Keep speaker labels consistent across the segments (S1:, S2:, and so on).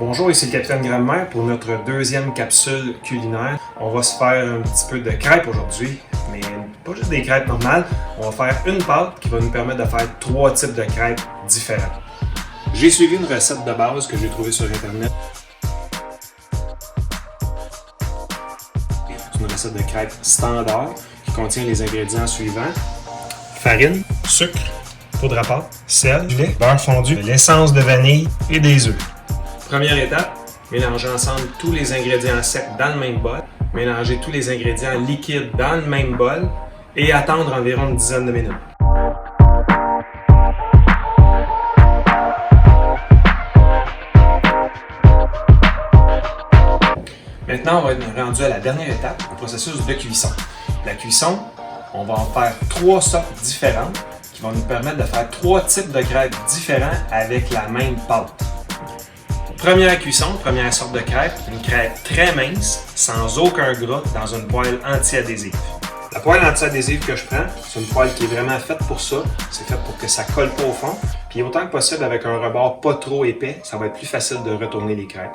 S1: Bonjour, ici le capitaine Grammaire pour notre deuxième capsule culinaire. On va se faire un petit peu de crêpes aujourd'hui, mais pas juste des crêpes normales. On va faire une pâte qui va nous permettre de faire 3 types de crêpes différents. J'ai suivi une recette de base que j'ai trouvée sur Internet. C'est une recette de crêpes standard qui contient les ingrédients suivants: farine, sucre, poudre à pâte, sel, du lait, beurre fondu, de l'essence de vanille et des œufs. Première étape, mélanger ensemble tous les ingrédients secs dans le même bol, mélanger tous les ingrédients liquides dans le même bol et attendre environ une dizaine de minutes. Maintenant, on va être rendu à la dernière étape, le processus de cuisson. La cuisson, on va en faire 3 sortes différentes qui vont nous permettre de faire 3 types de crêpes différents avec la même pâte. Première cuisson, première sorte de crêpe, une crêpe très mince, sans aucun gras, dans une poêle anti-adhésive. La poêle anti-adhésive que je prends, c'est une poêle qui est vraiment faite pour ça. C'est fait pour que ça colle pas au fond. Puis autant que possible, avec un rebord pas trop épais, ça va être plus facile de retourner les crêpes.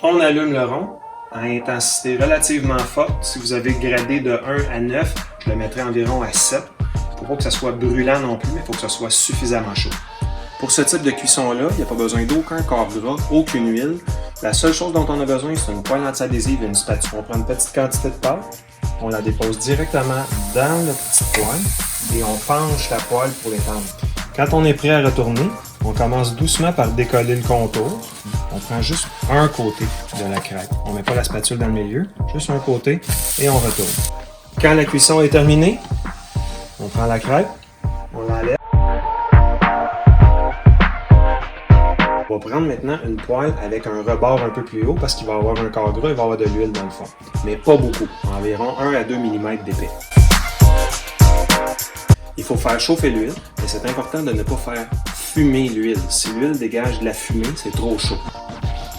S1: On allume le rond à intensité relativement forte. Si vous avez gradé de 1 à 9, je le mettrai environ à 7. Pour pas que ça soit brûlant non plus, mais il faut que ça soit suffisamment chaud. Pour ce type de cuisson-là, il n'y a pas besoin d'aucun corps gras, aucune huile. La seule chose dont on a besoin, c'est une poêle anti-adhésive et une spatule. On prend une petite quantité de pâte, on la dépose directement dans la petite poêle et on penche la poêle pour l'étendre. Quand on est prêt à retourner, on commence doucement par décoller le contour. On prend juste un côté de la crêpe. On ne met pas la spatule dans le milieu, juste un côté et on retourne. Quand la cuisson est terminée, on prend la crêpe, on l'enlève. On va prendre maintenant une poêle avec un rebord un peu plus haut parce qu'il va y avoir un corps gras et il va y avoir de l'huile dans le fond. Mais pas beaucoup, environ 1 à 2 mm d'épais. Il faut faire chauffer l'huile, mais c'est important de ne pas faire fumer l'huile. Si l'huile dégage de la fumée, c'est trop chaud.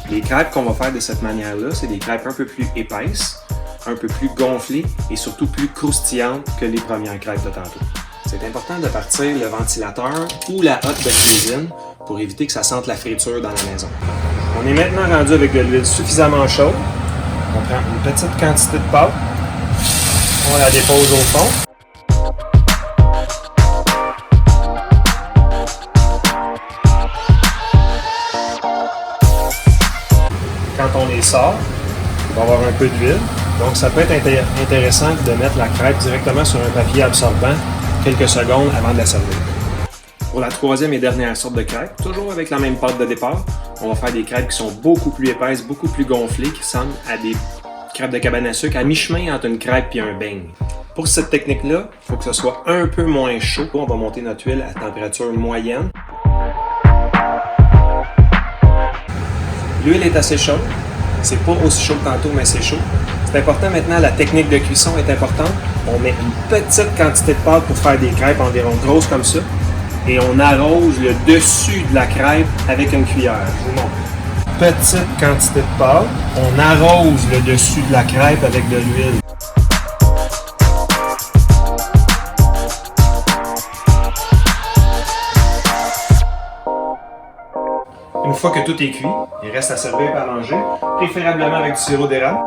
S1: Les crêpes qu'on va faire de cette manière-là, c'est des crêpes un peu plus épaisses, un peu plus gonflées et surtout plus croustillantes que les premières crêpes de tantôt. C'est important de partir le ventilateur ou la hotte de cuisine pour éviter que ça sente la friture dans la maison. On est maintenant rendu avec de l'huile suffisamment chaude. On prend une petite quantité de pâte, on la dépose au fond. Quand on les sort, il va y avoir un peu d'huile. Donc ça peut être intéressant de mettre la crêpe directement sur un papier absorbant quelques secondes avant de la servir. Pour la troisième et dernière sorte de crêpes, toujours avec la même pâte de départ, on va faire des crêpes qui sont beaucoup plus épaisses, beaucoup plus gonflées, qui ressemblent à des crêpes de cabane à sucre, à mi-chemin entre une crêpe et un beigne. Pour cette technique-là, il faut que ce soit un peu moins chaud. On va monter notre huile à température moyenne. L'huile est assez chaude. C'est pas aussi chaud que tantôt, mais c'est chaud. C'est important maintenant, la technique de cuisson est importante. On met une petite quantité de pâte pour faire des crêpes environ grosses comme ça. Et on arrose le dessus de la crêpe avec une cuillère. Je vous montre. Petite quantité de pâte. On arrose le dessus de la crêpe avec de l'huile. Une fois que tout est cuit, il reste à servir et à manger, préférablement avec du sirop d'érable.